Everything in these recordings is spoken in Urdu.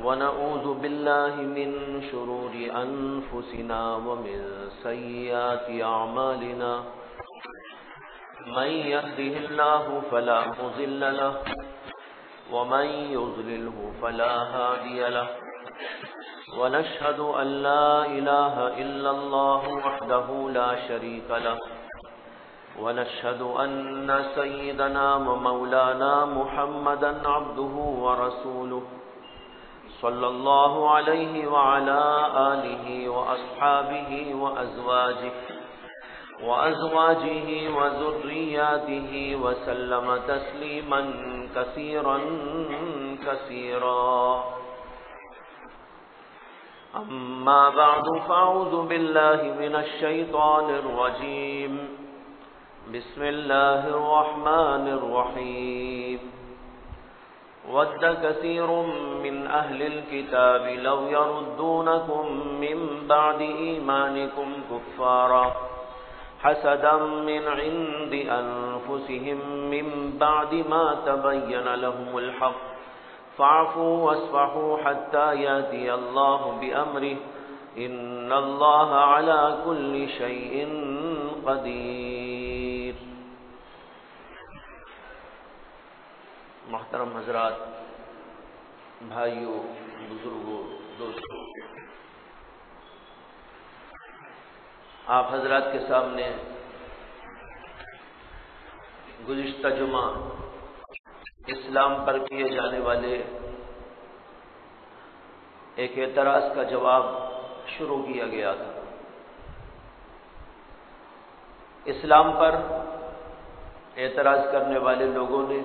ونعوذ بالله من شرور أنفسنا ومن سيئات أعمالنا من يهده الله فلا مضل له ومن يضلله فلا هادي له ونشهد أن لا إله إلا الله وحده لا شريك له ونشهد أن سيدنا ومولانا محمدا عبده ورسوله صلى الله عليه وعلى آله وأصحابه وأزواجه وذرياته وسلم تسليما كثيرا كثيرا. أما بعد فأعوذ بالله من الشيطان الرجيم. بسم الله الرحمن الرحيم. ود كثير من أهل الكتاب لو يردونكم من بعد إيمانكم كفارا حسدا من عند أنفسهم من بعد ما تبين لهم الحق فاعفوا واصفحوا حتى يأتي الله بأمره إن الله على كل شيء قدير. محترم حضرات، بھائیوں، بزرگوں، دوستوں، آپ حضرات کے سامنے گزشتہ جمعہ اسلام پر کیے جانے والے ایک اعتراض کا جواب شروع کیا گیا تھا. اسلام پر اعتراض کرنے والے لوگوں نے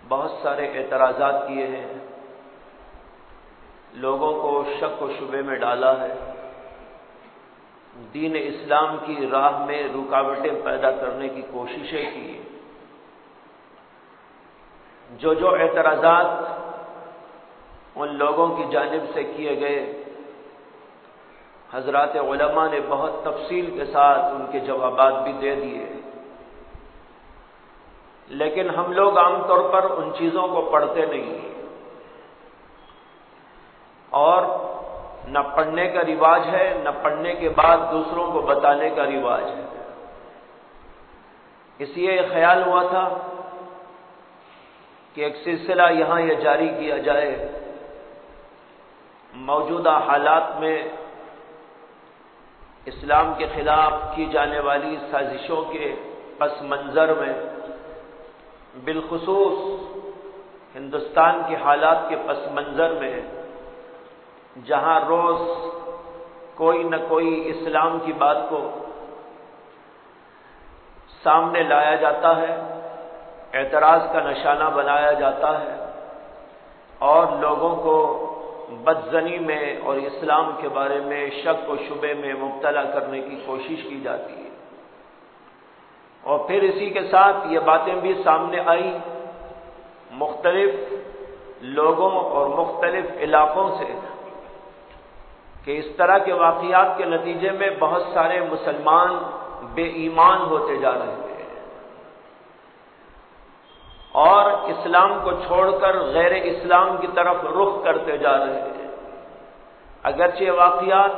بہت سارے اعتراضات کیے ہیں، لوگوں کو شک و شبے میں ڈالا ہے، دین اسلام کی راہ میں رکاوٹیں پیدا کرنے کی کوششیں کی. جو اعتراضات ان لوگوں کی جانب سے کیے گئے، حضرات علماء نے بہت تفصیل کے ساتھ ان کے جوابات بھی دے دیے، لیکن ہم لوگ عام طور پر ان چیزوں کو پڑھتے نہیں اور نہ پڑھنے کا رواج ہے، نہ پڑھنے کے بعد دوسروں کو بتانے کا رواج ہے. اس لیے یہ خیال ہوا تھا کہ ایک سلسلہ یہاں یہ جاری کیا جائے. موجودہ حالات میں اسلام کے خلاف کی جانے والی سازشوں کے پس منظر میں، بالخصوص ہندوستان کے حالات کے پس منظر میں، جہاں روز کوئی نہ کوئی اسلام کی بات کو سامنے لایا جاتا ہے، اعتراض کا نشانہ بنایا جاتا ہے اور لوگوں کو بدظنی میں اور اسلام کے بارے میں شک و شبے میں مبتلا کرنے کی کوشش کی جاتی ہے. اور پھر اسی کے ساتھ یہ باتیں بھی سامنے آئی مختلف لوگوں اور مختلف علاقوں سے کہ اس طرح کے واقعات کے نتیجے میں بہت سارے مسلمان بے ایمان ہوتے جا رہے ہیں اور اسلام کو چھوڑ کر غیر اسلام کی طرف رخ کرتے جا رہے ہیں. اگرچہ واقعات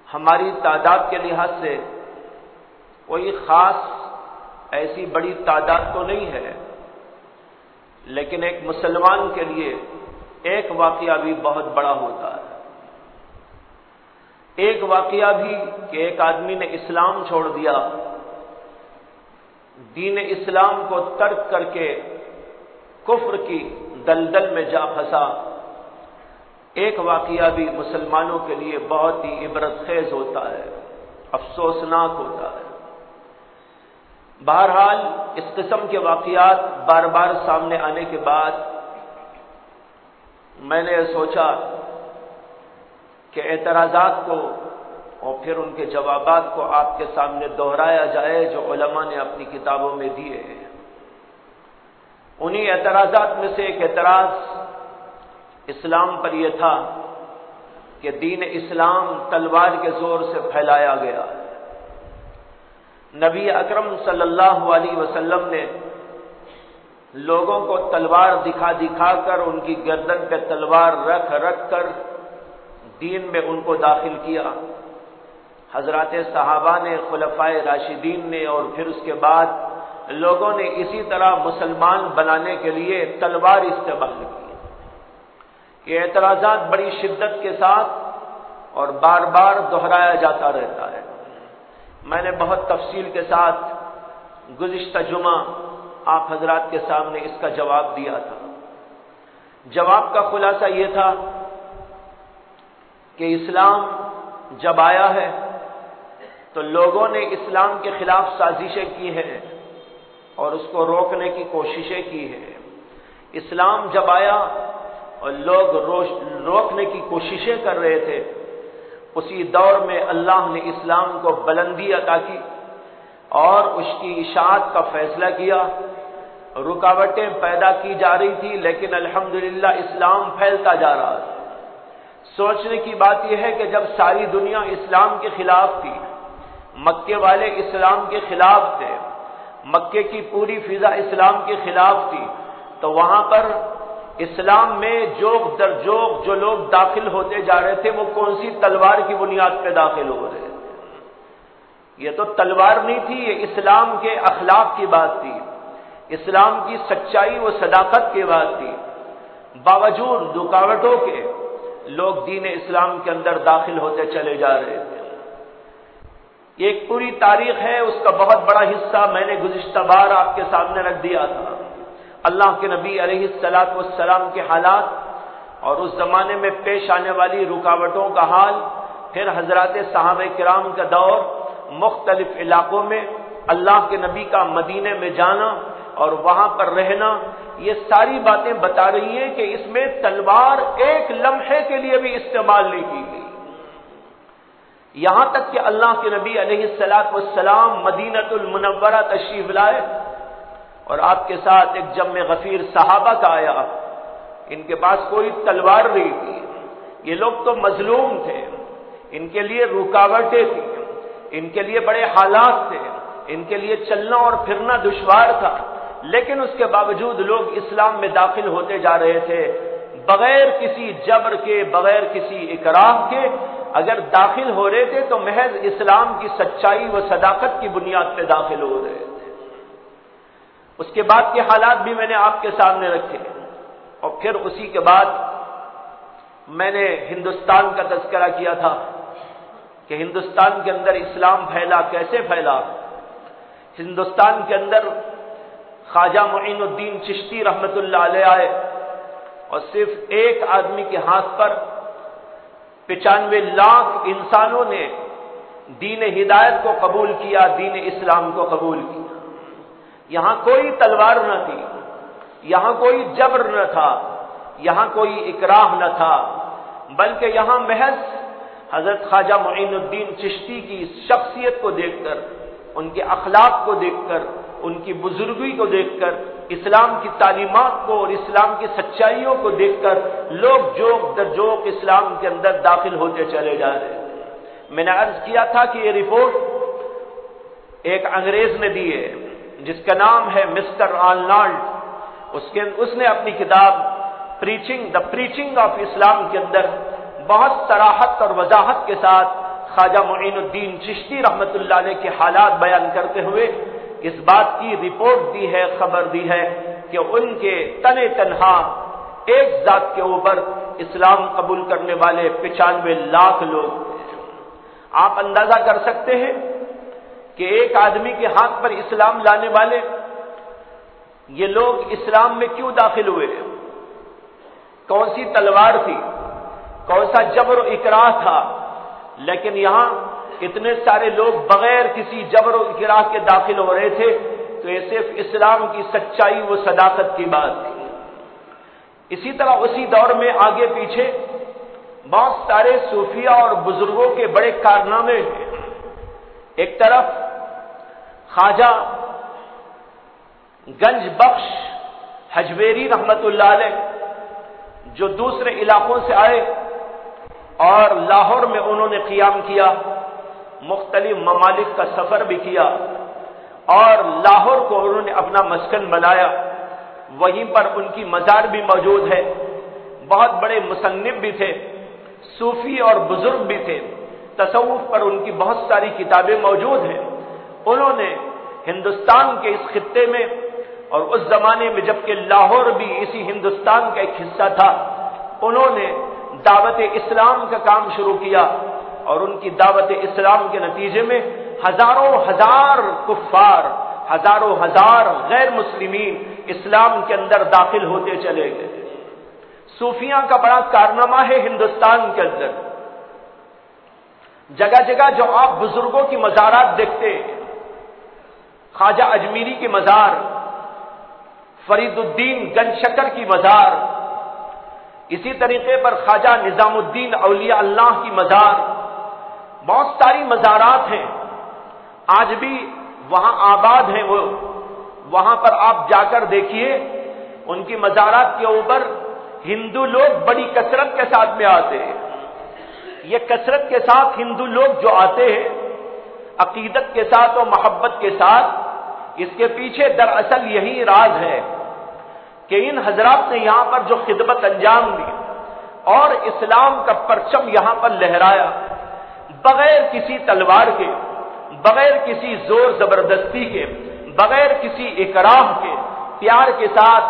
ہماری تعداد کے لحاظ سے کوئی خاص ایسی بڑی تعداد تو نہیں ہے، لیکن ایک مسلمان کے لیے ایک واقعہ بھی بہت بڑا ہوتا ہے. ایک واقعہ بھی کہ ایک آدمی نے اسلام چھوڑ دیا، دین اسلام کو ترک کر کے کفر کی دلدل میں جا پھنسا، ایک واقعہ بھی مسلمانوں کے لیے بہت ہی عبرت خیز ہوتا ہے، افسوسناک ہوتا ہے. بہرحال اس قسم کے واقعات بار بار سامنے آنے کے بعد میں نے سوچا کہ اعتراضات کو اور پھر ان کے جوابات کو آپ کے سامنے دہرایا جائے جو علماء نے اپنی کتابوں میں دیے ہیں. انہی اعتراضات میں سے ایک اعتراض اسلام پر یہ تھا کہ دین اسلام تلوار کے زور سے پھیلایا گیا. نبی اکرم صلی اللہ علیہ وسلم نے لوگوں کو تلوار دکھا دکھا کر ان کی گردن پہ تلوار رکھ رکھ کر دین میں ان کو داخل کیا۔ حضرات صحابہ نے، خلفائے راشدین نے، اور پھر اس کے بعد لوگوں نے اسی طرح مسلمان بنانے کے لیے تلوار استعمال کی۔ یہ اعتراضات بڑی شدت کے ساتھ اور بار بار دہرایا جاتا رہتا ہے۔ میں نے بہت تفصیل کے ساتھ گزشتہ جمعہ آپ حضرات کے سامنے اس کا جواب دیا تھا۔ جواب کا خلاصہ یہ تھا کہ اسلام جب آیا ہے تو لوگوں نے اسلام کے خلاف سازشیں کی ہیں اور اس کو روکنے کی کوششیں کی ہیں۔ اسلام جب آیا اور لوگ روکنے کی کوششیں کر رہے تھے، اسی دور میں اللہ نے اسلام کو بلندی عطا کی اور اس کی اشاعت کا فیصلہ کیا۔ رکاوٹیں پیدا کی جا رہی تھی لیکن الحمدللہ اسلام پھیلتا جا رہا تھا۔ سوچنے کی بات یہ ہے کہ جب ساری دنیا اسلام کے خلاف تھی، مکے والے اسلام کے خلاف تھے، مکے کی پوری فضا اسلام کے خلاف تھی، تو وہاں پر اسلام میں جوگ در جوگ جو لوگ داخل ہوتے جا رہے تھے وہ کون سی تلوار کی بنیاد پہ داخل ہو رہے تھے؟ یہ تو تلوار نہیں تھی، یہ اسلام کے اخلاق کی بات تھی، اسلام کی سچائی و صداقت کی بات تھی۔ باوجود رکاوٹوں کے لوگ دین اسلام کے اندر داخل ہوتے چلے جا رہے تھے۔ یہ ایک پوری تاریخ ہے، اس کا بہت بڑا حصہ میں نے گزشتہ بار آپ کے سامنے رکھ دیا تھا۔ اللہ کے نبی علیہ الصلوۃ والسلام کے حالات اور اس زمانے میں پیش آنے والی رکاوٹوں کا حال، پھر حضرات صحابہ کرام کا دور، مختلف علاقوں میں اللہ کے نبی کا مدینے میں جانا اور وہاں پر رہنا، یہ ساری باتیں بتا رہی ہیں کہ اس میں تلوار ایک لمحے کے لیے بھی استعمال نہیں کی گئی۔ یہاں تک کہ اللہ کے نبی علیہ الصلوۃ والسلام مدینۃ المنورہ تشریف لائے اور آپ کے ساتھ ایک جمع غفیر صحابہ کا آیا، ان کے پاس کوئی تلوار نہیں تھی، یہ لوگ تو مظلوم تھے، ان کے لیے رکاوٹیں تھیں، ان کے لیے بڑے حالات تھے، ان کے لیے چلنا اور پھرنا دشوار تھا، لیکن اس کے باوجود لوگ اسلام میں داخل ہوتے جا رہے تھے بغیر کسی جبر کے، بغیر کسی اکراہ کے۔ اگر داخل ہو رہے تھے تو محض اسلام کی سچائی و صداقت کی بنیاد پہ داخل ہو رہے تھے۔ اس کے بعد کے حالات بھی میں نے آپ کے سامنے رکھے اور پھر اسی کے بعد میں نے ہندوستان کا تذکرہ کیا تھا کہ ہندوستان کے اندر اسلام پھیلا، کیسے پھیلا۔ ہندوستان کے اندر خواجہ معین الدین چشتی رحمت اللہ علیہ آئے اور صرف ایک آدمی کے ہاتھ پر 95 لاکھ انسانوں نے دین ہدایت کو قبول کیا، دین اسلام کو قبول کیا۔ یہاں کوئی تلوار نہ تھی، یہاں کوئی جبر نہ تھا، یہاں کوئی اکراہ نہ تھا، بلکہ یہاں محض حضرت خواجہ معین الدین چشتی کی شخصیت کو دیکھ کر، ان کے اخلاق کو دیکھ کر، ان کی بزرگی کو دیکھ کر، اسلام کی تعلیمات کو اور اسلام کی سچائیوں کو دیکھ کر لوگ جوق در جوق اسلام کے اندر داخل ہوتے چلے جا رہے ہیں۔ میں نے عرض کیا تھا کہ یہ رپورٹ ایک انگریز نے دی ہے جس کا نام ہے مسٹر آرنالڈ۔ اس نے اپنی کتاب دا پریچنگ آف اسلام کے اندر بہت صراحت اور وضاحت کے ساتھ خواجہ معین الدین چشتی رحمت اللہ علیہ کے حالات بیان کرتے ہوئے اس بات کی رپورٹ دی ہے، خبر دی ہے کہ ان کے تنے تنہا ایک ذات کے اوپر اسلام قبول کرنے والے 95 لاکھ لوگ ہیں۔ آپ اندازہ کر سکتے ہیں کہ ایک آدمی کے ہاتھ پر اسلام لانے والے یہ لوگ اسلام میں کیوں داخل ہوئے، کون سی تلوار تھی، کون سا جبر و اکراہ تھا، لیکن یہاں اتنے سارے لوگ بغیر کسی جبر و اکراہ کے داخل ہو رہے تھے، تو یہ صرف اسلام کی سچائی و صداقت کی بات تھی۔ اسی طرح اسی دور میں آگے پیچھے بہت سارے صوفیہ اور بزرگوں کے بڑے کارنامے ہیں۔ ایک طرف خواجہ گنج بخش حجویری رحمت اللہ علیہ جو دوسرے علاقوں سے آئے اور لاہور میں انہوں نے قیام کیا، مختلف ممالک کا سفر بھی کیا اور لاہور کو انہوں نے اپنا مسکن بنایا۔ وہیں پر ان کی مزار بھی موجود ہے. بہت بڑے مصنف بھی تھے، صوفی اور بزرگ بھی تھے، تصوف پر ان کی بہت ساری کتابیں موجود ہیں. انہوں نے ہندوستان کے اس خطے میں، اور اس زمانے میں جبکہ لاہور بھی اسی ہندوستان کا ایک حصہ تھا، انہوں نے دعوت اسلام کا کام شروع کیا. اور ان کی دعوت اسلام کے نتیجے میں ہزاروں ہزار کفار، ہزاروں ہزار غیر مسلمین اسلام کے اندر داخل ہوتے چلے گئے. صوفیاء کا بڑا کارنامہ ہے ہندوستان کے اندر. جگہ جگہ جو آپ بزرگوں کی مزارات دیکھتے ہیں، خواجہ اجمیری کی مزار، فرید الدین گنج شکر کی مزار، اسی طریقے پر خواجہ نظام الدین اولیاء اللہ کی مزار، بہت ساری مزارات ہیں آج بھی وہاں آباد ہیں. وہ وہاں پر آپ جا کر دیکھیے، ان کی مزارات کے اوپر ہندو لوگ بڑی کثرت کے ساتھ میں آتے ہیں. یہ کثرت کے ساتھ ہندو لوگ جو آتے ہیں عقیدت کے ساتھ اور محبت کے ساتھ، اس کے پیچھے دراصل یہی راز ہے کہ ان حضرات نے یہاں پر جو خدمت انجام دی اور اسلام کا پرچم یہاں پر لہرایا، بغیر کسی تلوار کے، بغیر کسی زور زبردستی کے، بغیر کسی اکراہ کے، پیار کے ساتھ،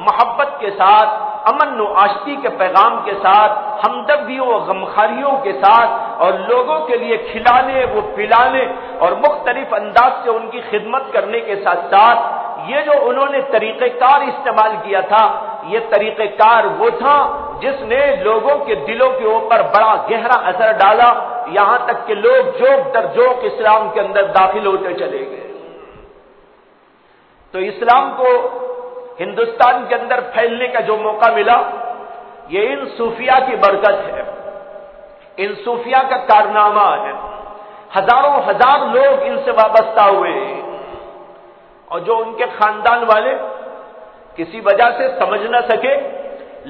محبت کے ساتھ، امن و آشتی کے پیغام کے ساتھ، ہمدردیوں و غمخاریوں کے ساتھ، اور لوگوں کے لیے کھلانے وہ پلانے اور مختلف انداز سے ان کی خدمت کرنے کے ساتھ ساتھ یہ جو انہوں نے طریقہ کار استعمال کیا تھا، یہ طریقہ کار وہ تھا جس نے لوگوں کے دلوں کے اوپر بڑا گہرا اثر ڈالا، یہاں تک کہ لوگ جوک در جوک اسلام کے اندر داخل ہوتے چلے گئے. تو اسلام کو ہندوستان کے اندر پھیلنے کا جو موقع ملا، یہ ان صوفیاء کی برکت ہے، ان صوفیاء کا کارنامہ ہے. ہزاروں ہزار لوگ ان سے وابستہ ہوئے، اور جو ان کے خاندان والے کسی وجہ سے سمجھ نہ سکے،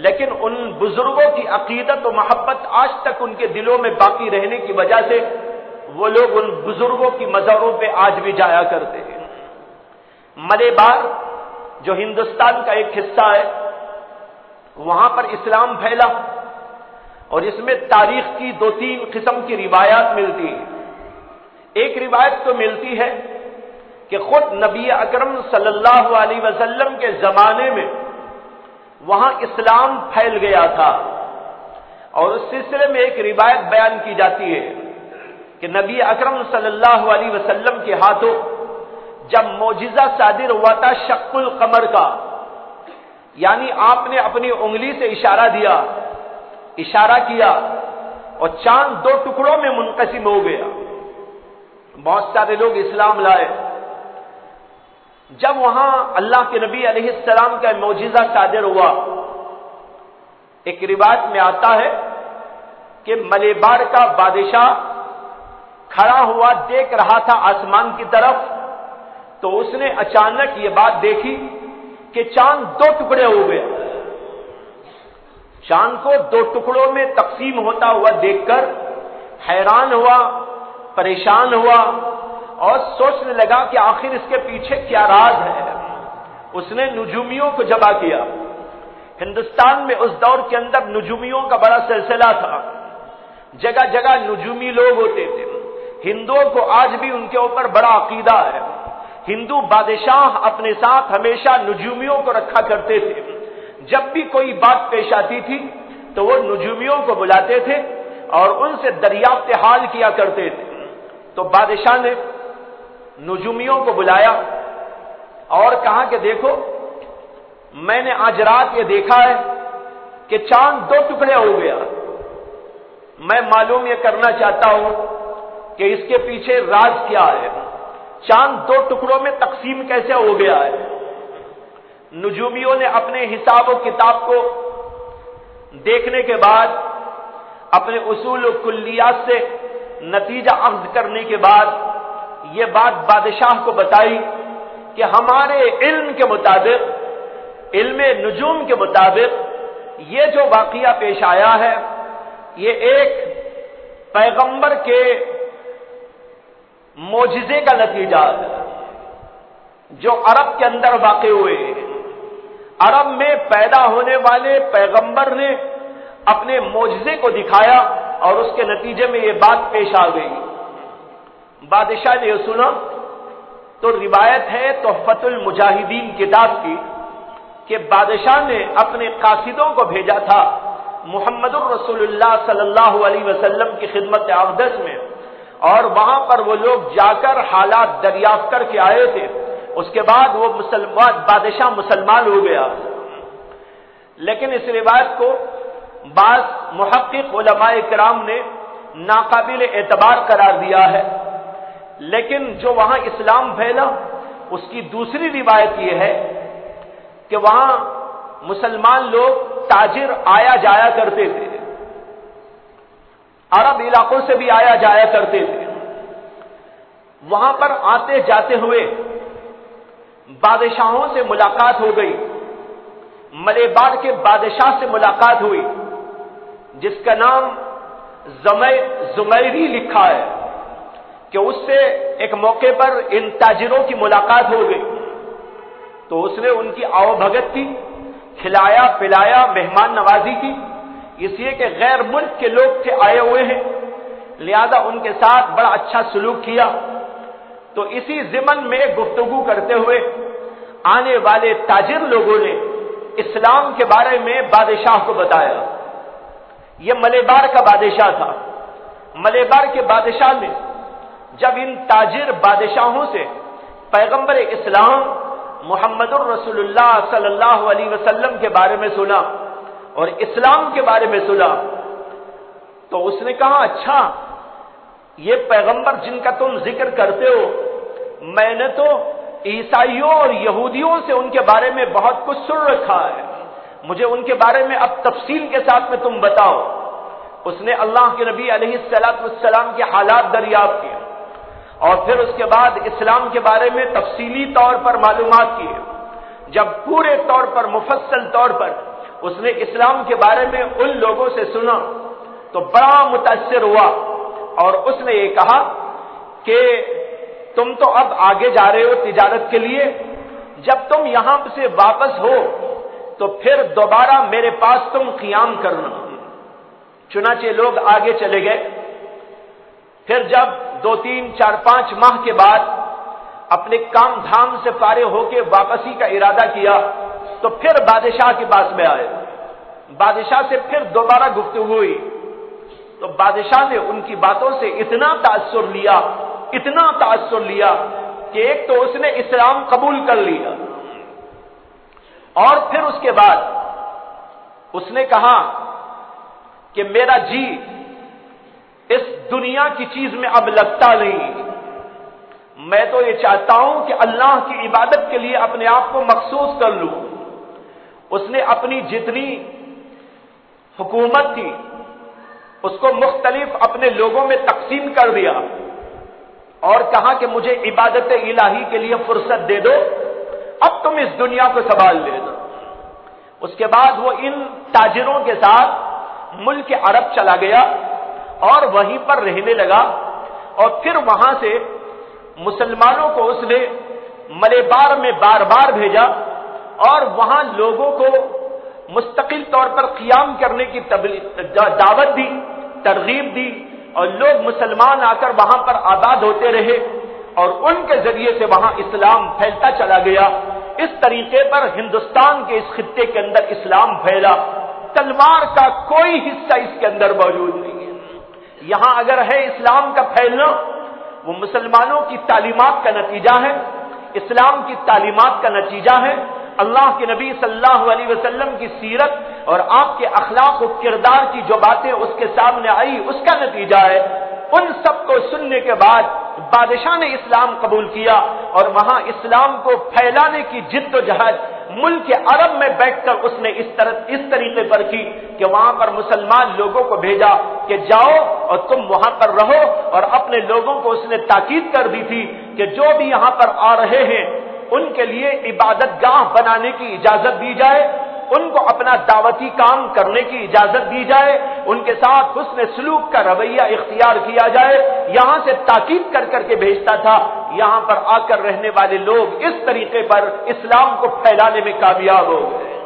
لیکن ان بزرگوں کی عقیدت و محبت آج تک ان کے دلوں میں باقی رہنے کی وجہ سے وہ لوگ ان بزرگوں کی مزاروں پہ آج بھی جایا کرتے ہیں. ملے بار جو ہندوستان کا ایک حصہ ہے، وہاں پر اسلام پھیلا، اور اس میں تاریخ کی 2-3 قسم کی روایات ملتی ہیں. ایک روایت تو ملتی ہے کہ خود نبی اکرم صلی اللہ علیہ وسلم کے زمانے میں وہاں اسلام پھیل گیا تھا، اور اس سلسلے میں ایک روایت بیان کی جاتی ہے کہ نبی اکرم صلی اللہ علیہ وسلم کے ہاتھوں جب معجزہ صادر ہوا تھا شق القمر کا، یعنی آپ نے اپنی انگلی سے اشارہ کیا اور چاند 2 ٹکڑوں میں منقسم ہو گیا. بہت سارے لوگ اسلام لائے. جب وہاں اللہ کے نبی علیہ السلام کا معجزہ صادر ہوا، ایک روایت میں آتا ہے کہ ملیبار کا بادشاہ کھڑا ہوا دیکھ رہا تھا آسمان کی طرف، تو اس نے اچانک یہ بات دیکھی کہ چاند 2 ٹکڑے ہو گیا. چاند کو 2 ٹکڑوں میں تقسیم ہوتا ہوا دیکھ کر حیران ہوا، پریشان ہوا، اور سوچنے لگا کہ آخر اس کے پیچھے کیا راز ہے. اس نے نجومیوں کو جمع کیا. ہندوستان میں اس دور کے اندر نجومیوں کا بڑا سلسلہ تھا، جگہ جگہ نجومی لوگ ہوتے تھے. ہندوؤں کو آج بھی ان کے اوپر بڑا عقیدہ ہے. ہندو بادشاہ اپنے ساتھ ہمیشہ نجومیوں کو رکھا کرتے تھے. جب بھی کوئی بات پیش آتی تھی تو وہ نجومیوں کو بلاتے تھے اور ان سے دریافت حال کیا کرتے تھے. تو بادشاہ نے نجومیوں کو بلایا اور کہا کہ دیکھو، میں نے آج رات یہ دیکھا ہے کہ چاند 2 ٹکڑے ہو گیا. میں معلوم یہ کرنا چاہتا ہوں کہ اس کے پیچھے راز کیا ہے، چاند 2 ٹکڑوں میں تقسیم کیسے ہو گیا ہے. نجومیوں نے اپنے حساب و کتاب کو دیکھنے کے بعد، اپنے اصول و کلیات سے نتیجہ اخذ کرنے کے بعد یہ بات بادشاہ کو بتائی کہ ہمارے علم کے مطابق، علم نجوم کے مطابق، یہ جو واقعہ پیش آیا ہے یہ ایک پیغمبر کے معجزے کا نتیجہ ہے جو عرب کے اندر واقع ہوئے. عرب میں پیدا ہونے والے پیغمبر نے اپنے معجزے کو دکھایا اور اس کے نتیجے میں یہ بات پیش آ گئی۔ بادشاہ نے یہ سنا تو روایت ہے تحفۃ المجاہدین کتاب کی کہ بادشاہ نے اپنے قاصدوں کو بھیجا تھا محمد الرسول اللہ صلی اللہ علیہ وسلم کی خدمت اقدس میں، اور وہاں پر وہ لوگ جا کر حالات دریافت کر کے آئے تھے۔ اس کے بعد وہ بادشاہ مسلمان ہو گیا۔ لیکن اس روایت کو بعض محقق علماء کرام نے ناقابل اعتبار قرار دیا ہے، لیکن جو وہاں اسلام پھیلا اس کی دوسری روایت یہ ہے کہ وہاں مسلمان لوگ تاجر آیا جایا کرتے تھے، عرب علاقوں سے بھی آیا جایا کرتے تھے۔ وہاں پر آتے جاتے ہوئے بادشاہوں سے ملاقات ہو گئی۔ ملیبار کے بادشاہ سے ملاقات ہوئی جس کا نام زمیری لکھا ہے کہ اس سے ایک موقع پر ان تاجروں کی ملاقات ہو گئی تو اس نے ان کی آؤ بھگت کی، کھلایا پلایا، مہمان نوازی کی، اس لیے کہ غیر ملک کے لوگ تھے آئے ہوئے ہیں، لہذا ان کے ساتھ بڑا اچھا سلوک کیا۔ تو اسی ضمن میں گفتگو کرتے ہوئے آنے والے تاجر لوگوں نے اسلام کے بارے میں بادشاہ کو بتایا۔ یہ ملیبار کا بادشاہ تھا۔ ملیبار کے بادشاہ نے جب ان تاجر بادشاہوں سے پیغمبر اسلام محمد الرسول اللہ صلی اللہ علیہ وسلم کے بارے میں سنا اور اسلام کے بارے میں سنا تو اس نے کہا اچھا یہ پیغمبر جن کا تم ذکر کرتے ہو، میں نے تو عیسائیوں اور یہودیوں سے ان کے بارے میں بہت کچھ سن رکھا ہے، مجھے ان کے بارے میں اب تفصیل کے ساتھ میں تم بتاؤ۔ اس نے اللہ کے نبی علیہ السلام کے حالات دریافت کیے اور پھر اس کے بعد اسلام کے بارے میں تفصیلی طور پر معلومات کی۔ جب پورے طور پر مفصل طور پر اس نے اسلام کے بارے میں ان لوگوں سے سنا تو بڑا متاثر ہوا اور اس نے یہ کہا کہ تم تو اب آگے جا رہے ہو تجارت کے لیے، جب تم یہاں سے واپس ہو تو پھر دوبارہ میرے پاس تم قیام کرنا۔ چنانچہ لوگ آگے چلے گئے۔ پھر جب 2 3 4 5 ماہ کے بعد اپنے کام دھام سے فارغ ہو کے واپسی کا ارادہ کیا تو پھر بادشاہ کے پاس میں آئے۔ بادشاہ سے پھر دوبارہ گفتگو ہوئی تو بادشاہ نے ان کی باتوں سے اتنا تاثر لیا کہ ایک تو اس نے اسلام قبول کر لیا اور پھر اس کے بعد اس نے کہا کہ میرا جی اس دنیا کی چیز میں اب لگتا نہیں، میں تو یہ چاہتا ہوں کہ اللہ کی عبادت کے لیے اپنے آپ کو مخصوص کر لوں۔ اس نے اپنی جتنی حکومت تھی اس کو مختلف اپنے لوگوں میں تقسیم کر دیا اور کہا کہ مجھے عبادت الہی کے لیے فرصت دے دو، اب تم اس دنیا کو سنبھال لینا۔ اس کے بعد وہ ان تاجروں کے ساتھ ملک عرب چلا گیا اور وہیں پر رہنے لگا اور پھر وہاں سے مسلمانوں کو اس نے ملیبار میں بار بار بھیجا اور وہاں لوگوں کو مستقل طور پر قیام کرنے کی دعوت دی، ترغیب دی اور لوگ مسلمان آ کر وہاں پر آباد ہوتے رہے اور ان کے ذریعے سے وہاں اسلام پھیلتا چلا گیا۔ اس طریقے پر ہندوستان کے اس خطے کے اندر اسلام پھیلا۔ تلوار کا کوئی حصہ اس کے اندر موجود نہیں ہے۔ یہاں اگر ہے اسلام کا پھیلنا وہ مسلمانوں کی تعلیمات کا نتیجہ ہے، اسلام کی تعلیمات کا نتیجہ ہے، اللہ کے نبی صلی اللہ علیہ وسلم کی سیرت اور آپ کے اخلاق و کردار کی جو باتیں اس کے سامنے آئی اس کا نتیجہ ہے۔ ان سب کو سننے کے بعد بادشاہ نے اسلام قبول کیا اور وہاں اسلام کو پھیلانے کی جد و جہد ملک عرب میں بیٹھ کر اس نے اس طریقے پر کی کہ وہاں پر مسلمان لوگوں کو بھیجا کہ جاؤ اور تم وہاں پر رہو، اور اپنے لوگوں کو اس نے تاکید کر دی تھی کہ جو بھی یہاں پر آ رہے ہیں ان کے لیے عبادت گاہ بنانے کی اجازت دی جائے، ان کو اپنا دعوتی کام کرنے کی اجازت دی جائے، ان کے ساتھ حسن سلوک کا رویہ اختیار کیا جائے۔ یہاں سے تاکید کر کر کے بھیجتا تھا۔ یہاں پر آ کر رہنے والے لوگ اس طریقے پر اسلام کو پھیلانے میں کامیاب ہو گئے۔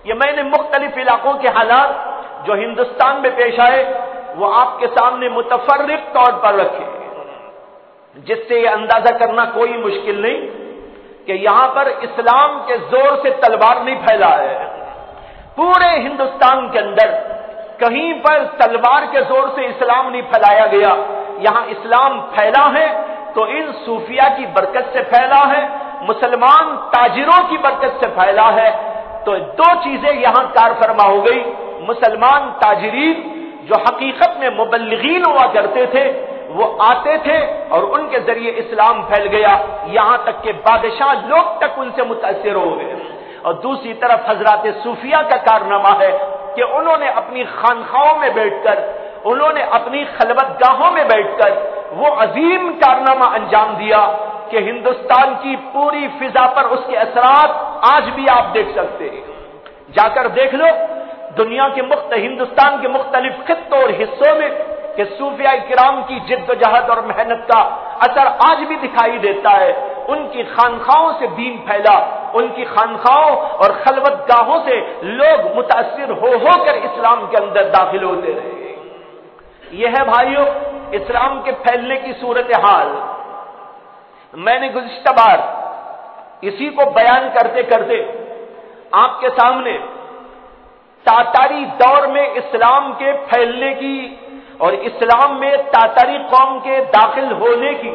یہ میں نے مختلف علاقوں کے حالات جو ہندوستان میں پیش آئے وہ آپ کے سامنے متفرق طور پر رکھے، جس سے یہ اندازہ کرنا کوئی مشکل نہیں کہ یہاں پر اسلام کے زور سے تلوار نہیں پھیلا ہے۔ پورے ہندوستان کے اندر کہیں پر تلوار کے زور سے اسلام نہیں پھیلایا گیا، یہاں اسلام پھیلا ہے تو ان صوفیہ کی برکت سے پھیلا ہے، مسلمان تاجروں کی برکت سے پھیلا ہے۔ تو دو چیزیں یہاں کار فرما ہو گئی، مسلمان تاجرین جو حقیقت میں مبلغین ہوا کرتے تھے وہ آتے تھے اور ان کے ذریعے اسلام پھیل گیا، یہاں تک کہ بادشاہ لوگ تک ان سے متاثر ہو گئے۔ اور دوسری طرف حضرات صوفیہ کا کارنامہ ہے کہ انہوں نے اپنی خانقاہوں میں بیٹھ کر، انہوں نے اپنی خلوت گاہوں میں بیٹھ کر وہ عظیم کارنامہ انجام دیا کہ ہندوستان کی پوری فضا پر اس کے اثرات آج بھی آپ دیکھ سکتے ہیں۔ جا کر دیکھ لو دنیا کے ہندوستان کے مختلف خطوں اور حصوں میں کہ صوفیاء کرام کی جد و جہد اور محنت کا اثر آج بھی دکھائی دیتا ہے۔ ان کی خانقاہوں سے دین پھیلا، ان کی خانقاہوں اور خلوت گاہوں سے لوگ متاثر ہو کر اسلام کے اندر داخل ہوتے رہے۔ یہ ہے بھائیوں اسلام کے پھیلنے کی صورتحال۔ میں نے گزشتہ بار اسی کو بیان کرتے کرتے آپ کے سامنے تاتاری دور میں اسلام کے پھیلنے کی اور اسلام میں تاتاری قوم کے داخل ہونے کی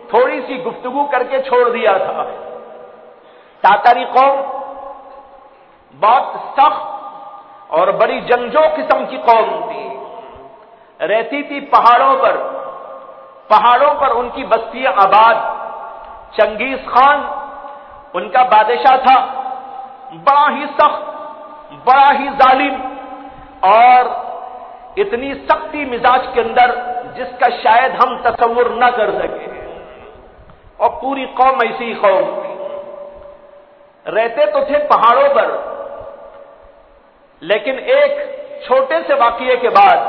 تھوڑی سی گفتگو کر کے چھوڑ دیا تھا۔ تاتاری قوم بہت سخت اور بڑی جنگجو قسم کی قوم تھی، رہتی تھی پہاڑوں پر ان کی بستیاں آباد۔ چنگیز خان ان کا بادشاہ تھا، بڑا ہی سخت، بڑا ہی ظالم اور اتنی سختی مزاج کے اندر جس کا شاید ہم تصور نہ کر سکے، اور پوری قوم ایسی قوم تھی۔ رہتے تو تھے پہاڑوں پر، لیکن ایک چھوٹے سے واقعے کے بعد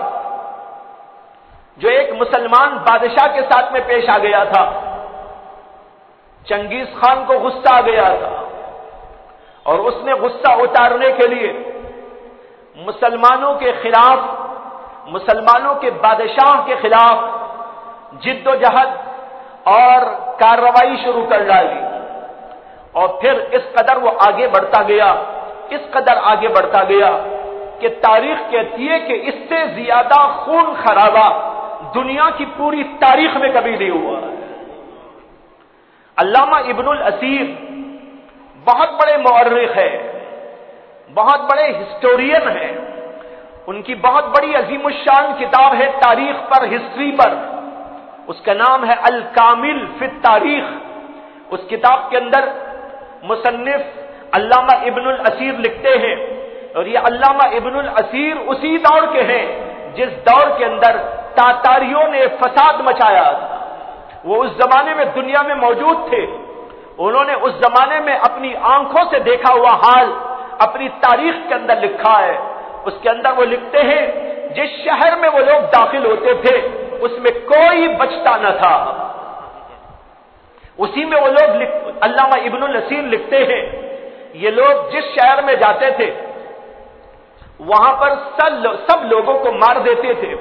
جو ایک مسلمان بادشاہ کے ساتھ میں پیش آ گیا تھا، چنگیز خان کو غصہ آ گیا تھا اور اس نے غصہ اتارنے کے لیے مسلمانوں کے خلاف، مسلمانوں کے بادشاہ کے خلاف جد و جہد اور کارروائی شروع کر ڈالی، اور پھر اس قدر وہ آگے بڑھتا گیا، اس قدر آگے بڑھتا گیا کہ تاریخ کہتی ہے کہ اس سے زیادہ خون خرابہ دنیا کی پوری تاریخ میں کبھی نہیں ہوا۔ علامہ ابن الاسیر بہت بڑے مورخ ہیں، بہت بڑے ہسٹورین ہیں، ان کی بہت بڑی عظیم الشان کتاب ہے تاریخ پر، ہسٹری پر، اس کا نام ہے الکامل فی التاریخ۔ اس کتاب کے اندر مصنف علامہ ابن الاسیر لکھتے ہیں، اور یہ علامہ ابن الاسیر اسی دور کے ہیں جس دور کے اندر تاتاریوں نے فساد مچایا تھا۔ وہ اس زمانے میں دنیا میں موجود تھے، انہوں نے اس زمانے میں اپنی آنکھوں سے دیکھا ہوا حال اپنی تاریخ کے اندر لکھا ہے۔ اس کے اندر وہ لکھتے ہیں جس شہر میں وہ لوگ داخل ہوتے تھے اس میں کوئی بچتا نہ تھا۔ اسی میں وہ لوگ علامہ ابن الاسیر لکھتے ہیں یہ لوگ جس شہر میں جاتے تھے وہاں پر سب لوگوں کو مار دیتے تھے،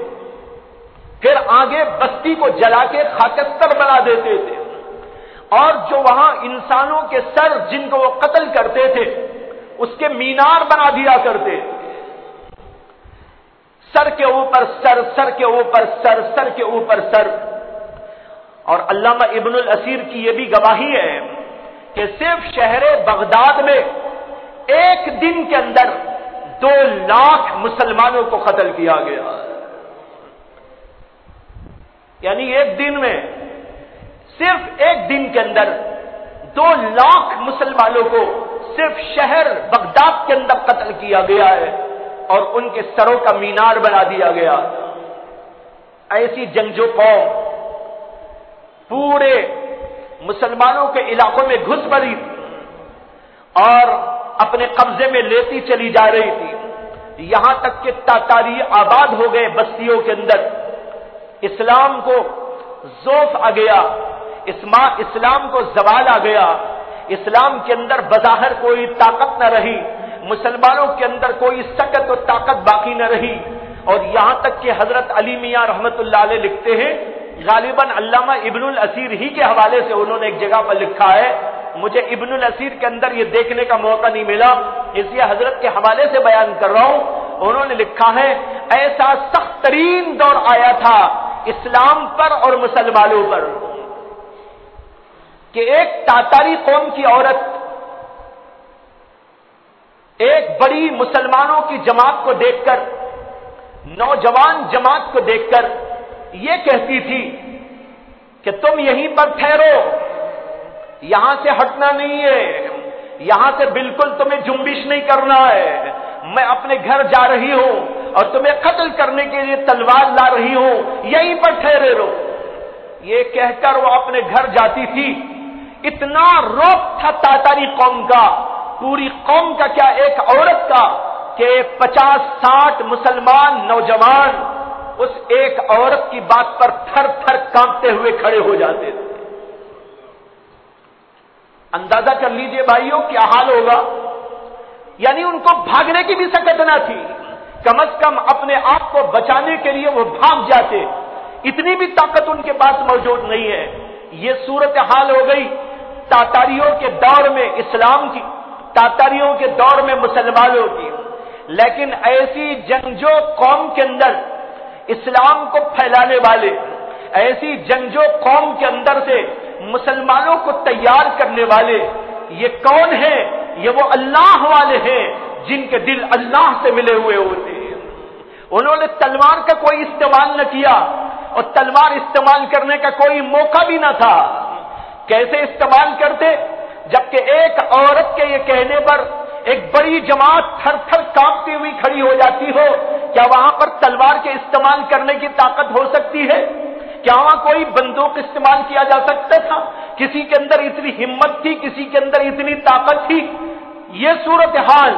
پھر آگے بستی کو جلا کے خاکستر بنا دیتے تھے، اور جو وہاں انسانوں کے سر جن کو وہ قتل کرتے تھے اس کے مینار بنا دیا کرتے تھے، سر کے اوپر سر، سر کے اوپر سر، سر کے اوپر سر۔ اور علامہ ابن الاسیر کی یہ بھی گواہی ہے کہ صرف شہر بغداد میں ایک دن کے اندر 2 لاکھ مسلمانوں کو قتل کیا گیا، یعنی ایک دن میں، صرف ایک دن کے اندر 2 لاکھ مسلمانوں کو صرف شہر بغداد کے اندر قتل کیا گیا ہے اور ان کے سروں کا مینار بنا دیا گیا۔ ایسی جنگجو قوم پورے مسلمانوں کے علاقوں میں گھس پڑی اور اپنے قبضے میں لیتی چلی جا رہی تھی، یہاں تک کہ تاتاری آباد ہو گئے بستیوں کے اندر۔ اسلام کو ضعف آ گیا، اسلام کو زوال آ گیا، اسلام کے اندر بظاہر کوئی طاقت نہ رہی، مسلمانوں کے اندر کوئی سکت و طاقت باقی نہ رہی، اور یہاں تک کہ حضرت علی میاں رحمت اللہ علیہ لکھتے ہیں، غالباً علامہ ابن الاسیر ہی کے حوالے سے انہوں نے ایک جگہ پر لکھا ہے، مجھے ابن الاسیر کے اندر یہ دیکھنے کا موقع نہیں ملا، اس لیے حضرت کے حوالے سے بیان کر رہا ہوں، انہوں نے لکھا ہے ایسا سخت ترین دور آیا تھا اسلام پر اور مسلمانوں پر کہ ایک تاتاری قوم کی عورت ایک بڑی مسلمانوں کی جماعت کو دیکھ کر، نوجوان جماعت کو دیکھ کر یہ کہتی تھی کہ تم یہیں پر ٹھہرو، یہاں سے ہٹنا نہیں ہے، یہاں سے بالکل تمہیں جنبش نہیں کرنا ہے، میں اپنے گھر جا رہی ہوں اور تمہیں قتل کرنے کے لیے تلوار لا رہی ہوں، یہیں پر ٹھہرے رہو۔ یہ کہہ کر وہ اپنے گھر جاتی تھی۔ اتنا روپ تھا تاتاری قوم کا، پوری قوم کا کیا ایک عورت کا، کہ 50-60 مسلمان نوجوان اس ایک عورت کی بات پر تھر تھر کانپتے ہوئے کھڑے ہو جاتے تھے۔ اندازہ کر لیجئے بھائیوں کیا حال ہوگا، یعنی ان کو بھاگنے کی بھی سکت نہ تھی، کم از کم اپنے آپ کو بچانے کے لیے وہ بھاگ جاتے، اتنی بھی طاقت ان کے پاس موجود نہیں ہے۔ یہ صورتحال ہو گئی تاتاریوں کے دور میں اسلام کی، تاتاریوں کے دور میں مسلمانوں کی۔ لیکن ایسی جنگجو قوم کے اندر اسلام کو پھیلانے والے، ایسی جنگجو قوم کے اندر سے مسلمانوں کو تیار کرنے والے یہ کون ہیں؟ یہ وہ اللہ والے ہیں جن کے دل اللہ سے ملے ہوئے ہوتے ہیں۔ انہوں نے تلوار کا کوئی استعمال نہ کیا، اور تلوار استعمال کرنے کا کوئی موقع بھی نہ تھا۔ کیسے استعمال کرتے؟ جبکہ ایک عورت کے یہ کہنے پر ایک بڑی جماعت تھر تھر کانپتی ہوئی کھڑی ہو جاتی ہو، کیا وہاں پر تلوار کے استعمال کرنے کی طاقت ہو سکتی ہے؟ کیا وہاں کوئی بندوق استعمال کیا جا سکتا تھا؟ کسی کے اندر اتنی ہمت تھی، کسی کے اندر اتنی طاقت تھی؟ یہ صورتحال،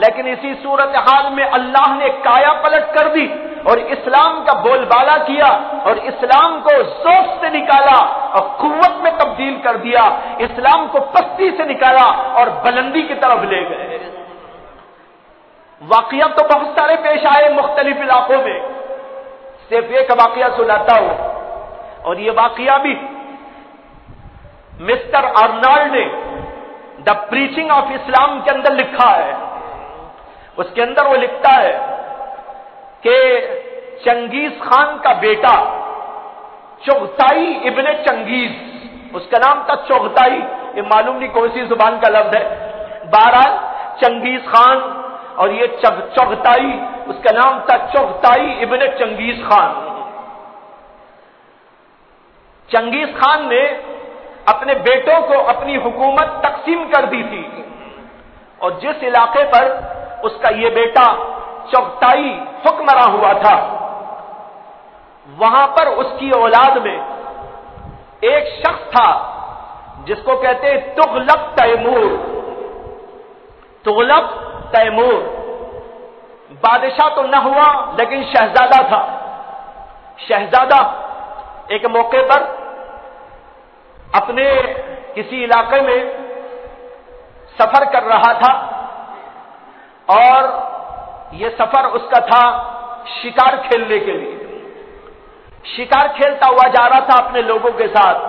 لیکن اسی صورتحال میں اللہ نے کایا پلٹ کر دی اور اسلام کا بول بالا کیا، اور اسلام کو ذوق سے نکالا اور قوت میں تبدیل کر دیا، اسلام کو پستی سے نکالا اور بلندی کی طرف لے گئے۔ واقعات تو بہت سارے پیش آئے مختلف علاقوں میں، صرف ایک واقعہ سناتا ہوں، اور یہ واقعہ بھی مسٹر آرنالڈ نے دا پریچنگ آف اسلام کے اندر لکھا ہے۔ اس کے اندر وہ لکھتا ہے کہ چنگیز خان کا بیٹا چغتائی ابن چنگیز، اس کا نام تھا چغتائی، یہ معلوم نہیں کون سی زبان کا لفظ ہے، بہرحال چنگیز خان، اور یہ چغتائی، اس کا نام تھا چغتائی ابن چنگیز خان۔ چنگیز خان نے اپنے بیٹوں کو اپنی حکومت تقسیم کر دی تھی، اور جس علاقے پر اس کا یہ بیٹا چغتائی حکمراں ہوا تھا، وہاں پر اس کی اولاد میں ایک شخص تھا جس کو کہتے ہیں تغلق تیمور۔ تغلق تیمور بادشاہ تو نہ ہوا لیکن شہزادہ تھا۔ شہزادہ ایک موقع پر اپنے کسی علاقے میں سفر کر رہا تھا، اور یہ سفر اس کا تھا شکار کھیلنے کے لیے۔ شکار کھیلتا ہوا جا رہا تھا اپنے لوگوں کے ساتھ۔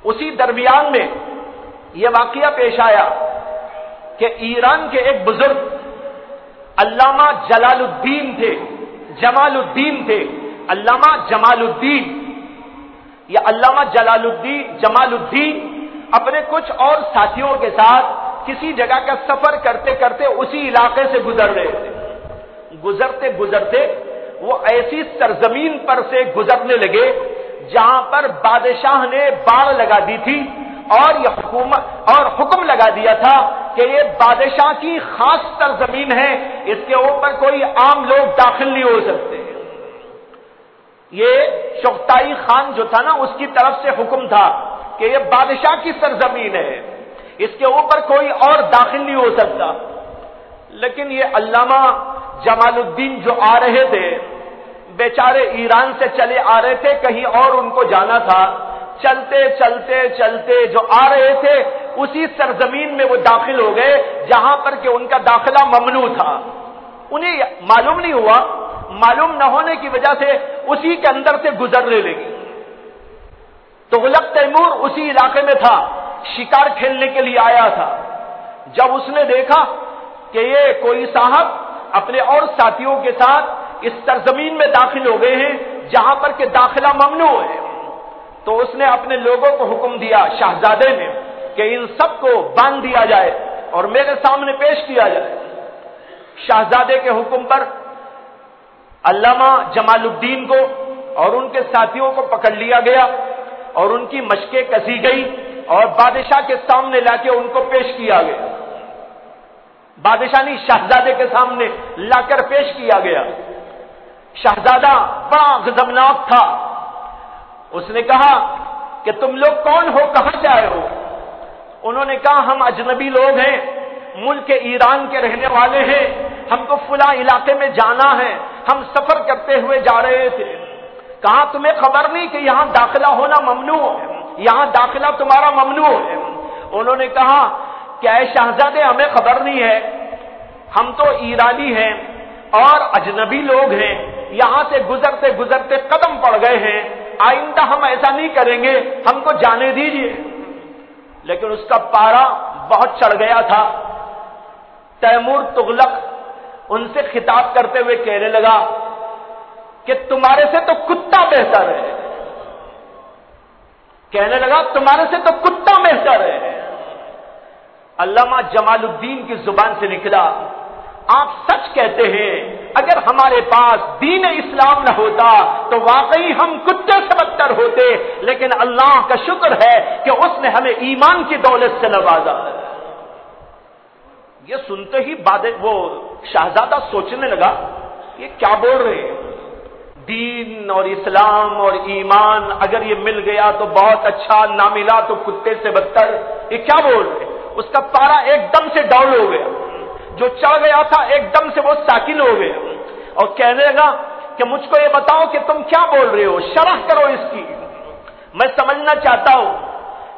اسی درمیان میں یہ واقعہ پیش آیا کہ ایران کے ایک بزرگ علامہ جلال الدین تھے، جمال الدین تھے، علامہ جمال الدین، یا علامہ جمال الدین اپنے کچھ اور ساتھیوں کے ساتھ کسی جگہ کا سفر کرتے کرتے اسی علاقے سے گزر رہے تھے۔ گزرتے گزرتے وہ ایسی سرزمین پر سے گزرنے لگے جہاں پر بادشاہ نے باڑ لگا دی تھی، اور یہ حکم لگا دیا تھا کہ یہ بادشاہ کی خاص سرزمین ہے، اس کے اوپر کوئی عام لوگ داخل نہیں ہو سکتے۔ یہ چغتائی خان جو تھا نا، اس کی طرف سے حکم تھا کہ یہ بادشاہ کی سرزمین ہے، اس کے اوپر کوئی اور داخل نہیں ہو سکتا۔ لیکن یہ علامہ جمال الدین جو آ رہے تھے، بیچارے ایران سے چلے آ رہے تھے، کہیں اور ان کو جانا تھا، چلتے چلتے چلتے جو آ رہے تھے اسی سرزمین میں وہ داخل ہو گئے جہاں پر کہ ان کا داخلہ ممنوع تھا. انہیں معلوم نہیں ہوا، معلوم نہ ہونے کی وجہ سے اسی کے اندر سے گزرنے لگی. تغلق تیمور اسی علاقے میں تھا، شکار کھیلنے کے لیے آیا تھا. جب اس نے دیکھا کہ یہ کوئی صاحب اپنے اور ساتھیوں کے ساتھ اس سرزمین میں داخل ہو گئے ہیں جہاں پر کہ داخلہ ممنوع ہے، تو اس نے اپنے لوگوں کو حکم دیا، شہزادے نے، کہ ان سب کو باندھ دیا جائے اور میرے سامنے پیش کیا جائے. شہزادے کے حکم پر علامہ جمال الدین کو اور ان کے ساتھیوں کو پکڑ لیا گیا اور ان کی مشقیں کسی گئی اور بادشاہ کے سامنے لا کے ان کو پیش کیا گیا. بادشاہ نے شہزادے کے سامنے لا کر پیش کیا گیا. شہزادہ بڑا غضبناک تھا. اس نے کہا کہ تم لوگ کون ہو، کہاں سے آئے ہو؟ انہوں نے کہا ہم اجنبی لوگ ہیں، ملک ایران کے رہنے والے ہیں، ہم کو فلاں علاقے میں جانا ہے، ہم سفر کرتے ہوئے جا رہے تھے. کہا تمہیں خبر نہیں کہ یہاں داخلہ ہونا ممنوع ہے، یہاں داخلہ تمہارا ممنوع ہے. انہوں نے کہا کہ اے شہزادے ہمیں خبر نہیں ہے، ہم تو ایرانی ہیں اور اجنبی لوگ ہیں، یہاں سے گزرتے گزرتے قدم پڑ گئے ہیں، آئندہ ہم ایسا نہیں کریں گے، ہم کو جانے دیجیے. لیکن اس کا پارا بہت چڑھ گیا تھا. تیمور تغلق ان سے خطاب کرتے ہوئے کہنے لگا کہ تمہارے سے تو کتا بہتر ہے. کہنے لگا تمہارے سے تو کتا بہتر ہے. علامہ جمال الدین کی زبان سے نکلا آپ سچ کہتے ہیں، اگر ہمارے پاس دین اسلام نہ ہوتا تو واقعی ہم کتے سے بدتر ہوتے، لیکن اللہ کا شکر ہے کہ اس نے ہمیں ایمان کی دولت سے نوازا ہے. یہ سنتے ہی وہ شہزادہ سوچنے لگا یہ کیا بول رہے ہیں، دین اور اسلام اور ایمان اگر یہ مل گیا تو بہت اچھا، نہ ملا تو کتے سے بدتر، یہ کیا بول رہے ہیں. اس کا پارا ایک دم سے ڈاؤن ہو گیا، جو چڑھ گیا تھا ایک دم سے وہ ساکن ہو گیا اور کہنے لگا کہ مجھ کو یہ بتاؤ کہ تم کیا بول رہے ہو، شرح کرو اس کی. میں سمجھنا چاہتا ہوں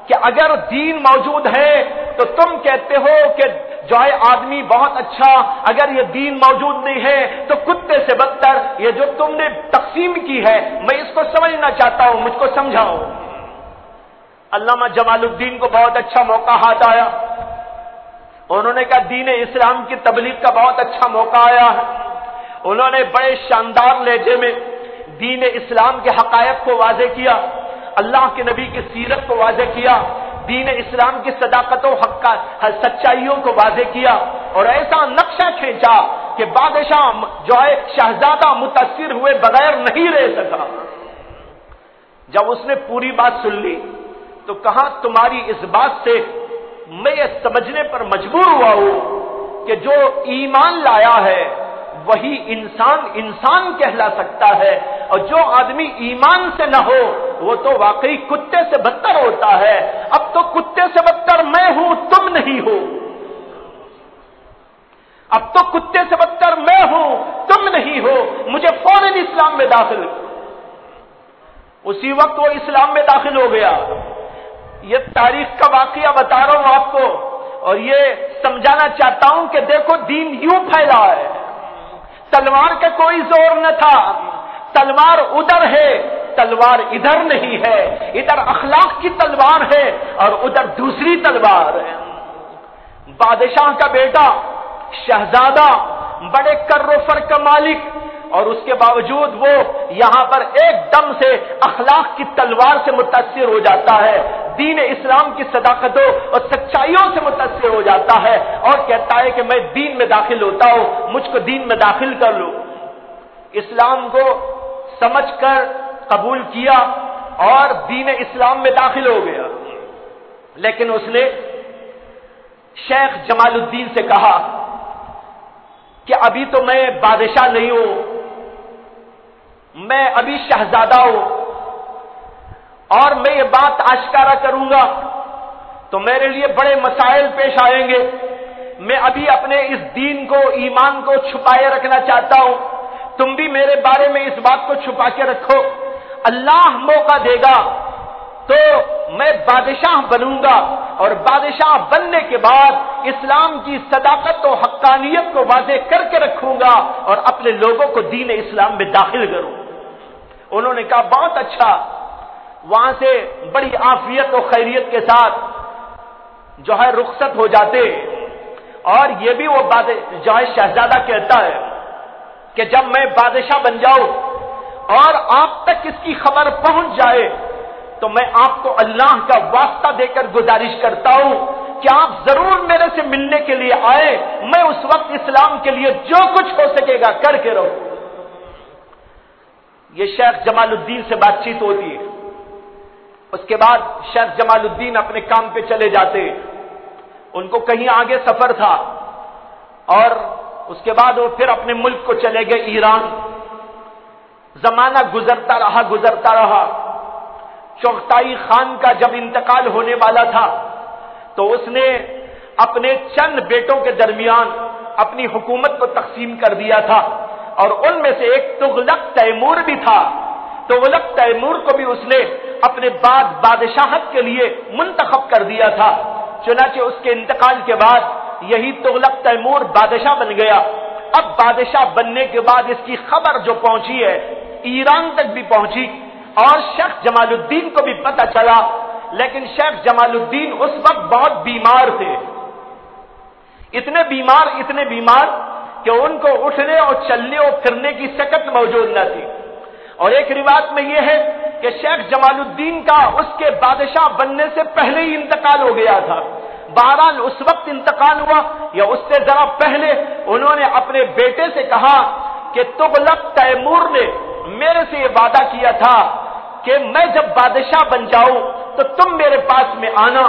کہ اگر دین موجود ہے تو تم کہتے ہو کہ جو ہے آدمی بہت اچھا، اگر یہ دین موجود نہیں ہے تو کتے سے بدتر. یہ جو تم نے تقسیم کی ہے میں اس کو سمجھنا چاہتا ہوں، مجھ کو سمجھاؤ. علامہ جمال الدین کو بہت اچھا موقع ہاتھ آیا. انہوں نے کہا دین اسلام کی تبلیغ کا بہت اچھا موقع آیا ہے. انہوں نے بڑے شاندار لہجے میں دین اسلام کے حقائق کو واضح کیا، اللہ کے نبی کی سیرت کو واضح کیا، دین اسلام کی صداقت و سچائیوں کو واضح کیا اور ایسا نقشہ کھینچا کہ بادشاہ جو ہے شہزادہ متاثر ہوئے بغیر نہیں رہ سکا. جب اس نے پوری بات سن لی تو کہا تمہاری اس بات سے میں یہ سمجھنے پر مجبور ہوا ہوں کہ جو ایمان لایا ہے وہی انسان کہلا سکتا ہے، اور جو آدمی ایمان سے نہ ہو وہ تو واقعی کتے سے بدتر ہوتا ہے. اب تو کتے سے بدتر میں ہوں، تم نہیں ہو. اب تو کتے سے بدتر میں ہوں، تم نہیں ہو. مجھے فوراً اسلام میں داخل. اسی وقت وہ اسلام میں داخل ہو گیا. یہ تاریخ کا واقعہ بتا رہا ہوں آپ کو اور یہ سمجھانا چاہتا ہوں کہ دیکھو دین یوں پھیلا ہے. تلوار کا کوئی زور نہ تھا، تلوار ادھر ہے، تلوار ادھر نہیں ہے. ادھر اخلاق کی تلوار ہے اور ادھر دوسری تلوار ہے. بادشاہ کا بیٹا شہزادہ، بڑے کر و فر کا مالک، اور اس کے باوجود وہ یہاں پر ایک دم سے اخلاق کی تلوار سے متاثر ہو جاتا ہے، دین اسلام کی صداقتوں اور سچائیوں سے متاثر ہو جاتا ہے اور کہتا ہے کہ میں دین میں داخل ہوتا ہوں، مجھ کو دین میں داخل کر لو. اسلام کو سمجھ کر قبول کیا اور دین اسلام میں داخل ہو گیا. لیکن اس نے شیخ جمال الدین سے کہا کہ ابھی تو میں بادشاہ نہیں ہوں، میں ابھی شہزادہ ہوں اور میں یہ بات آشکارا کروں گا تو میرے لیے بڑے مسائل پیش آئیں گے. میں ابھی اپنے اس دین کو، ایمان کو چھپائے رکھنا چاہتا ہوں. تم بھی میرے بارے میں اس بات کو چھپا کے رکھو. اللہ موقع دے گا تو میں بادشاہ بنوں گا اور بادشاہ بننے کے بعد اسلام کی صداقت و حقانیت کو واضح کر کے رکھوں گا اور اپنے لوگوں کو دین اسلام میں داخل کروں. انہوں نے کہا بہت اچھا. وہاں سے بڑی عافیت و خیریت کے ساتھ جو ہے رخصت ہو جاتے. اور یہ بھی وہ جو ہے شہزادہ کہتا ہے کہ جب میں بادشاہ بن جاؤں اور آپ تک اس کی خبر پہنچ جائے تو میں آپ کو اللہ کا واسطہ دے کر گزارش کرتا ہوں کہ آپ ضرور میرے سے ملنے کے لیے آئے. میں اس وقت اسلام کے لیے جو کچھ ہو سکے گا کر کے رہوں. یہ شیخ جمال الدین سے بات چیت ہوتی ہے. اس کے بعد شیخ جمال الدین اپنے کام پہ چلے جاتے. ان کو کہیں آگے سفر تھا اور اس کے بعد وہ پھر اپنے ملک کو چلے گئے ایران. زمانہ گزرتا رہا. چغتائی خان کا جب انتقال ہونے والا تھا تو اس نے اپنے چند بیٹوں کے درمیان اپنی حکومت کو تقسیم کر دیا تھا اور ان میں سے ایک تغلق تیمور بھی تھا. تغلق تیمور کو بھی اس نے اپنے بعد بادشاہت کے لیے منتخب کر دیا تھا. چنانچہ اس کے انتقال کے بعد یہی تغلق تیمور بادشاہ بن گیا. اب بادشاہ بننے کے بعد اس کی خبر جو پہنچی ہے ایران تک بھی پہنچی اور شیخ جمال الدین کو بھی پتہ چلا. لیکن شیخ جمال الدین اس وقت بہت بیمار تھے. اتنے بیمار کہ ان کو اٹھنے اور چلنے اور پھرنے کی سکت موجود نہ تھی. اور ایک روایت میں یہ ہے کہ شیخ جمال الدین کا اس کے بادشاہ بننے سے پہلے ہی انتقال ہو گیا تھا. بہرحال اس وقت انتقال ہوا یا اس سے ذرا پہلے انہوں نے اپنے بیٹے سے کہا کہ تغلق تیمور نے میرے سے یہ وعدہ کیا تھا کہ میں جب بادشاہ بن جاؤں تو تم میرے پاس میں آنا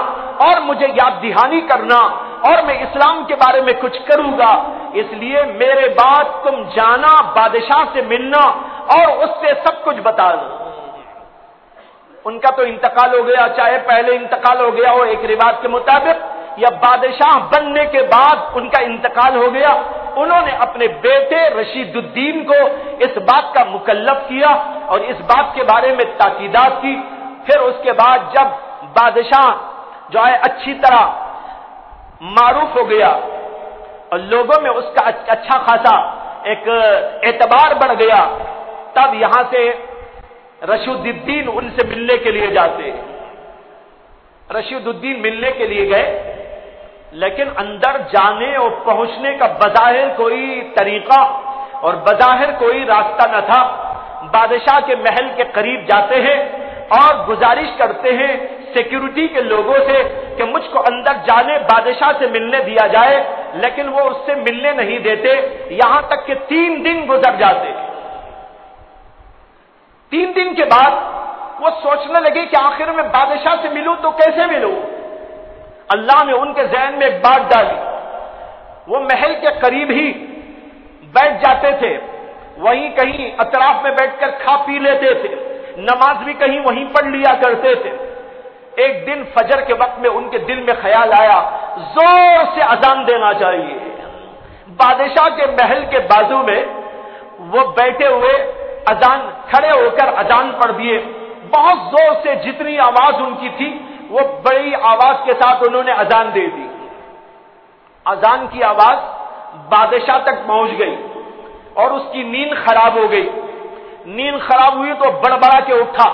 اور مجھے یاد دہانی کرنا اور میں اسلام کے بارے میں کچھ کروں گا. اس لیے میرے بعد تم جانا بادشاہ سے ملنا اور اس سے سب کچھ بتا دو. ان کا تو انتقال ہو گیا, چاہے پہلے انتقال ہو گیا ہو ایک روایت کے مطابق یا بادشاہ بننے کے بعد ان کا انتقال ہو گیا. انہوں نے اپنے بیٹے رشید الدین کو اس بات کا مکلف کیا اور اس بات کے بارے میں تاکیدات کی. پھر اس کے بعد جب بادشاہ جو ہے اچھی طرح معروف ہو گیا اور لوگوں میں اس کا اچھا خاصا ایک اعتبار بڑھ گیا, تب یہاں سے رشید الدین ان سے ملنے کے لیے جاتے. رشید الدین ملنے کے لیے گئے لیکن اندر جانے اور پہنچنے کا بظاہر کوئی طریقہ اور بظاہر کوئی راستہ نہ تھا. بادشاہ کے محل کے قریب جاتے ہیں اور گزارش کرتے ہیں سیکیورٹی کے لوگوں سے کہ مجھ کو اندر جانے بادشاہ سے ملنے دیا جائے, لیکن وہ اس سے ملنے نہیں دیتے. یہاں تک کہ 3 دن گزر جاتے. 3 دن کے بعد وہ سوچنے لگے کہ آخر میں بادشاہ سے ملوں تو کیسے ملوں. اللہ نے ان کے ذہن میں ایک بات ڈالی. وہ محل کے قریب ہی بیٹھ جاتے تھے, وہیں کہیں اطراف میں بیٹھ کر کھا پی لیتے تھے, نماز بھی کہیں وہیں پڑھ لیا کرتے تھے. ایک دن فجر کے وقت میں ان کے دل میں خیال آیا زور سے اذان دینا چاہیے. بادشاہ کے محل کے بازو میں وہ بیٹھے ہوئے اذان کھڑے ہو کر اذان پڑھ دیے. بہت زور سے جتنی آواز ان کی تھی وہ بڑی آواز کے ساتھ انہوں نے اذان دے دی. اذان کی آواز بادشاہ تک پہنچ گئی اور اس کی نیند خراب ہو گئی. نیند خراب ہوئی تو بڑبڑا کے اٹھا,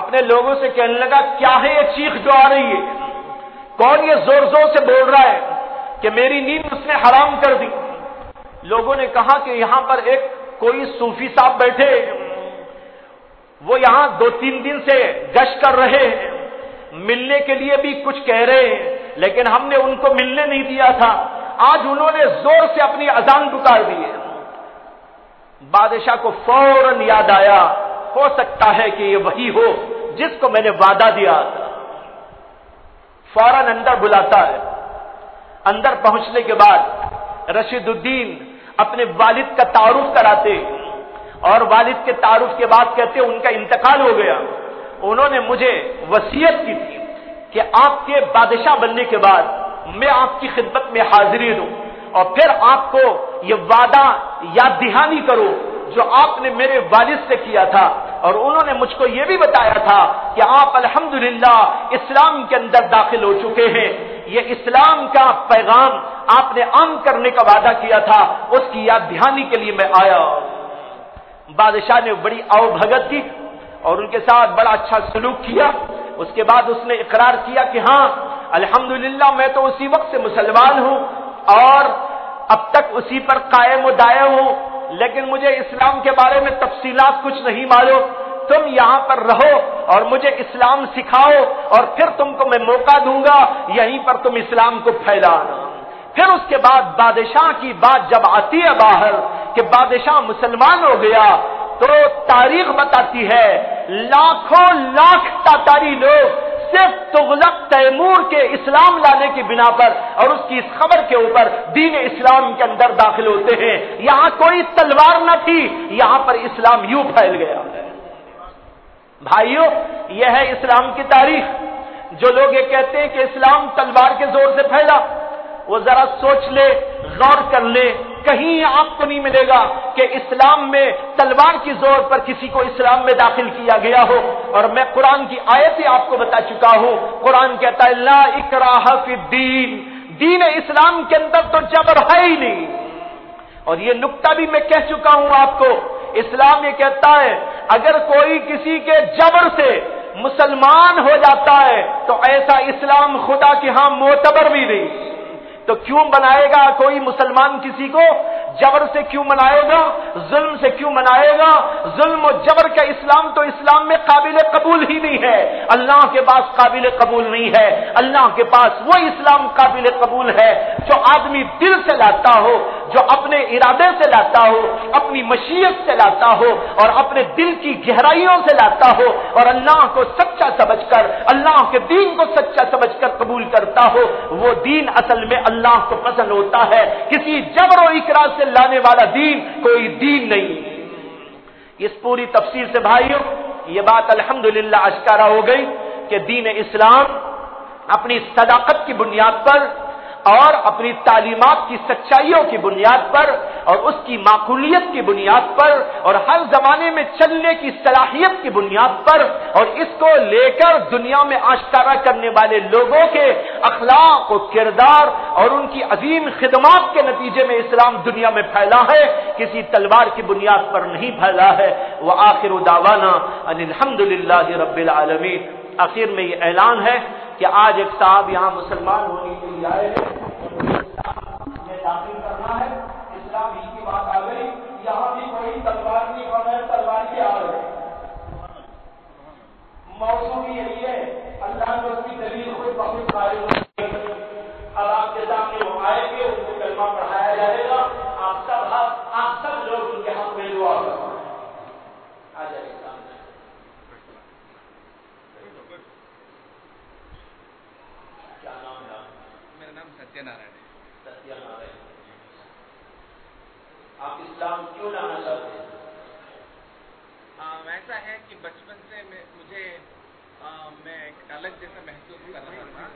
اپنے لوگوں سے کہنے لگا کیا ہے یہ چیخ جو آ رہی ہے, کون یہ زور زور سے بول رہا ہے کہ میری نیند اس نے حرام کر دی. لوگوں نے کہا کہ یہاں پر ایک کوئی صوفی صاحب بیٹھے, وہ یہاں 2-3 دن سے گشت کر رہے ہیں, ملنے کے لیے بھی کچھ کہہ رہے ہیں لیکن ہم نے ان کو ملنے نہیں دیا تھا. آج انہوں نے زور سے اپنی اذان پکار دی ہے. بادشاہ کو فوراً یاد آیا ہو سکتا ہے کہ یہ وہی ہو جس کو میں نے وعدہ دیا تھا. فوراً اندر بلاتا ہے. اندر پہنچنے کے بعد رشید الدین اپنے والد کا تعارف کراتے اور والد کے تعارف کے بعد کہتے ان کا انتقال ہو گیا. انہوں نے مجھے وصیت کی تھی کہ آپ کے بادشاہ بننے کے بعد میں آپ کی خدمت میں حاضری دوں اور پھر آپ کو یہ وعدہ یاد دہانی کرو جو آپ نے میرے والد سے کیا تھا اور انہوں نے مجھ کو یہ بھی بتایا تھا کہ آپ الحمدللہ اسلام کے اندر داخل ہو چکے ہیں، یہ اسلام کا پیغام آپ نے عام کرنے کا وعدہ کیا تھا، اس کی یاد دہانی کے لیے میں آیا۔ بادشاہ نے بڑی آؤ بھگت کی اور ان کے ساتھ بڑا اچھا سلوک کیا۔ اس کے بعد اس نے اقرار کیا کہ ہاں الحمدللہ میں تو اسی وقت سے مسلمان ہوں اور اب تک اسی پر قائم و دائم ہوں، لیکن مجھے اسلام کے بارے میں تفصیلات کچھ نہیں معلوم، تم یہاں پر رہو اور مجھے اسلام سکھاؤ اور پھر تم کو میں موقع دوں گا، یہیں پر تم اسلام کو پھیلانا۔ پھر اس کے بعد بادشاہ کی بات جب آتی ہے باہر کہ بادشاہ مسلمان ہو گیا، تو تاریخ بتاتی ہے لاکھوں لاکھ تاتاری لوگ صرف تغلق تیمور کے اسلام لانے کی بنا پر اور اس کی اس خبر کے اوپر دین اسلام کے اندر داخل ہوتے ہیں۔ یہاں کوئی تلوار نہ تھی، یہاں پر اسلام یوں پھیل گیا ہے۔ بھائیو، یہ ہے اسلام کی تاریخ۔ جو لوگ یہ کہتے ہیں کہ اسلام تلوار کے زور سے پھیلا، وہ ذرا سوچ لے، غور کر لے، کہیں آپ کو نہیں ملے گا کہ اسلام میں تلوار کی زور پر کسی کو اسلام میں داخل کیا گیا ہو۔ اور میں قرآن کی آیتیں آپ کو بتا چکا ہوں، قرآن کہتا ہے لا اکراہ فی الدین، دین اسلام کے اندر تو جبر ہے ہی نہیں۔ اور یہ نکتہ بھی میں کہہ چکا ہوں آپ کو، اسلام یہ کہتا ہے اگر کوئی کسی کے جبر سے مسلمان ہو جاتا ہے تو ایسا اسلام خدا کے ہاں معتبر بھی نہیں۔ تو کیوں بنائے گا کوئی مسلمان کسی کو جبر سے کیوں منائے گا، ظلم سے کیوں منائے گا؟ ظلم و جبر کا اسلام تو اسلام میں قابل قبول ہی نہیں ہے، اللہ کے پاس قابل قبول نہیں ہے۔ اللہ کے پاس وہ اسلام قابل قبول ہے جو آدمی دل سے لاتا ہو، جو اپنے ارادے سے لاتا ہو، اپنی مشیت سے لاتا ہو اور اپنے دل کی گہرائیوں سے لاتا ہو اور اللہ کو سچا سمجھ کر، اللہ کے دین کو سچا سمجھ کر قبول کرتا ہو، وہ دین اصل میں اللہ کو پسند ہوتا ہے۔ کسی جبر و اکراه سے لانے والا دین کوئی دین نہیں۔ اس پوری تفصیل سے بھائیوں یہ بات الحمدللہ اشکارا ہو گئی کہ دین اسلام اپنی صداقت کی بنیاد پر اور اپنی تعلیمات کی سچائیوں کی بنیاد پر اور اس کی معقولیت کی بنیاد پر اور ہر زمانے میں چلنے کی صلاحیت کی بنیاد پر اور اس کو لے کر دنیا میں آشکارا کرنے والے لوگوں کے اخلاق و کردار اور ان کی عظیم خدمات کے نتیجے میں اسلام دنیا میں پھیلا ہے، کسی تلوار کی بنیاد پر نہیں پھیلا ہے۔ وآخر دعوانا ان الحمدللہ رب العالمین۔ آخر میں یہ اعلان ہے کہ آج ایک صاحب یہاں مسلمان ہونے کے لیے آئے ہیں، میں داخل کرنا ہے، اسلام ہی کی بات آ گئی، یہاں بھی کوئی تلوار نہیں بن رہے، تلوار کی آ رہے، موضوع بھی یہی ہے، اللہ نے اس کی دلیل خود بخود قائم ہو گئی۔ اب آپ کے سامنے وہ آئے گے، ان کو کلمہ پڑھایا جائے گا، آپ سب لوگ ان کے حق میں دعا کریں۔ آ جائیے سامنے۔ کیا نام ہے آپ؟ میرا نام ستیہ نارائن ہے۔ ستیہ نارائن، آپ اسلام کیوں لانا چاہتے ہیں؟ ایسا ہے کہ بچپن سے مجھے میں ایک الگ جیسا محسوس کر رہا تھا۔